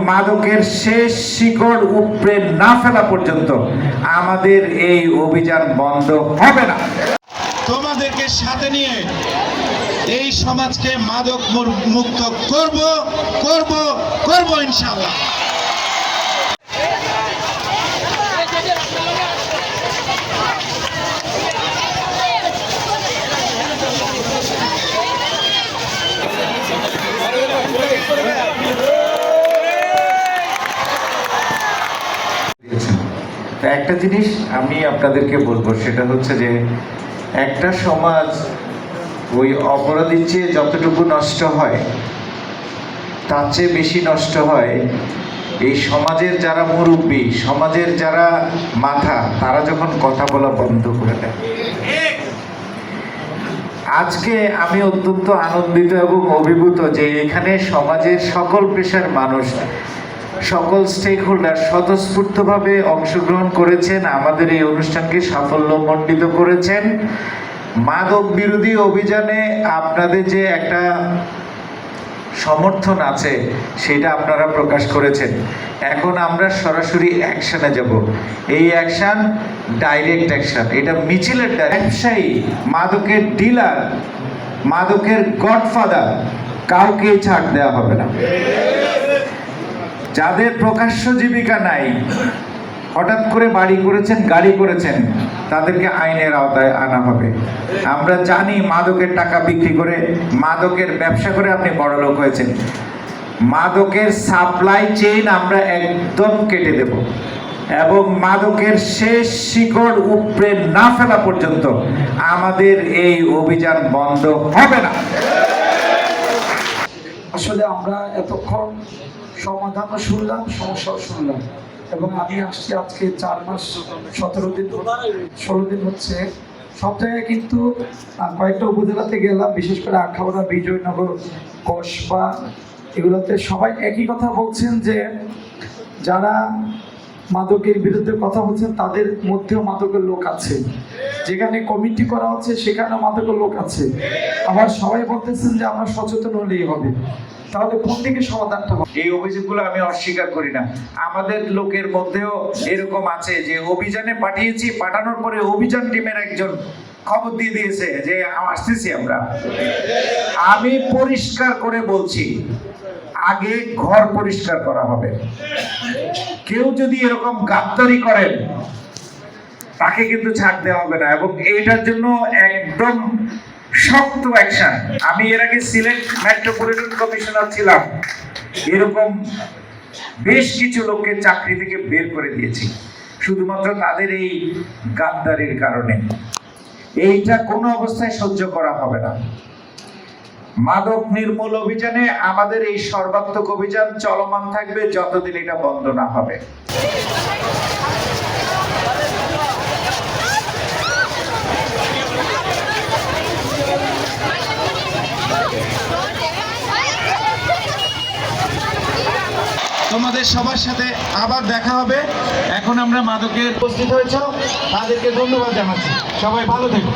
মাদকের শেষ শিকড় উপড়ে না ফেলা পর্যন্ত আমাদের এই অভিযান বন্ধ হবে না। তোমাদেরকে সাথে নিয়ে এই সমাজকে মাদক মুক্ত করব করব করব ইনশাআল্লাহ। একটা জিনিস আমি আপনাদেরকে বলবো, সেটা হচ্ছে যে একটা সমাজ ওই অপরাধীর চেয়ে যতটুকু নষ্ট হয় তার চেয়ে বেশি নষ্ট হয় এই সমাজের যারা মুরব্বী, সমাজের যারা মাথা, তারা যখন কথা বলা বন্ধ করে দেয়। আজকে আমি অত্যন্ত আনন্দিত এবং অভিভূত যে এখানে সমাজের সকল পেশার মানুষ, সকল স্টেক হোল্ডার স্বতঃস্ফূর্তভাবে অংশগ্রহণ করেছেন, আমাদের এই অনুষ্ঠানকে সাফল্যমণ্ডিত করেছেন। মাদক বিরোধী অভিযানে আপনাদের যে একটা সমর্থন আছে সেটা আপনারা প্রকাশ করেছেন। এখন আমরা সরাসরি অ্যাকশনে যাব। এই অ্যাকশন ডাইরেক্ট অ্যাকশন, এটা মিছিলের ব্যবসায়ী, মাদকের ডিলার, মাদকের গডফাদার কাউকে ছাড় দেওয়া হবে না। যাদের প্রকাশ্য জীবিকা নাই, হঠাৎ করে বাড়ি করেছেন, গাড়ি করেছেন, তাদেরকে আইনের আওতায় আনা হবে। আমরা জানি মাদকের টাকা বিক্রি করে, মাদকের ব্যবসা করে আপনি বড়লোক হয়েছেন। মাদকের সাপ্লাই চেইন আমরা একদম কেটে দেব এবং মাদকের শেষ শিকড় উপড়ে না ফেলা পর্যন্ত আমাদের এই অভিযান বন্ধ হবে না। আসলে আমরা এতক্ষণ সমাধানও শুনলাম, সমস্যাও শুনলাম, এবং আমি আসছি আজকে 4 মাস 17 দিন 16 দিন হচ্ছে। সব জায়গায় কিন্তু কয়েকটা উপজেলাতে গেলাম, বিশেষ করে আখাউড়া, বিজয়নগর, কসবা, এগুলোতে সবাই একই কথা বলছেন যে যারা মাদকের বিরুদ্ধে কথা বলছেন তাদের মধ্যেও মাদকের লোক আছে। যেখানে কমিটি করা হচ্ছে সেখানেও মাদকের লোক আছে। আবার সবাই বলতেছেন যে আমরা সচেতন হলেই হবে। তাহলে কোন দিকে সমাধানটা হবে? এই অভিযোগগুলো আমি অস্বীকার করি না। আমাদের লোকের মধ্যেও এরকম আছে যে অভিযানে পাঠিয়েছি, পাঠানোর পরে অভিযান টিমের একজন খবর দিয়ে দিয়েছে যে আসতেছি আমরা। আমি পরিষ্কার করে বলছি, আগে ঘর পরিষ্কার করা হবে। কেউ যদি এরকম গাদ্দারি করেন তাকে কিন্তু ছাড় দেওয়া হবে না, এবং এইটার জন্য একদম শক্ত অ্যাকশন। আমি এর আগে সিলেট মেট্রোপলিটন কমিশনার ছিলাম, এরকম বেশ কিছু লোককে চাকরি থেকে বের করে দিয়েছি শুধুমাত্র তাদের এই গাদ্দারির কারণে। এইটা কোনো অবস্থায় সহ্য করা হবে না। মাদক নির্মূল অভিযানে আমাদের এই সর্বাত্মক অভিযান চলমান থাকবে যতদিন এটা বন্ধ না হবে। তোমাদের সবার সাথে আবার দেখা হবে। এখন আমরা মাদকের উপস্থিত হয়েছ, তাদেরকে ধন্যবাদ জানাচ্ছি। সবাই ভালো থেকো।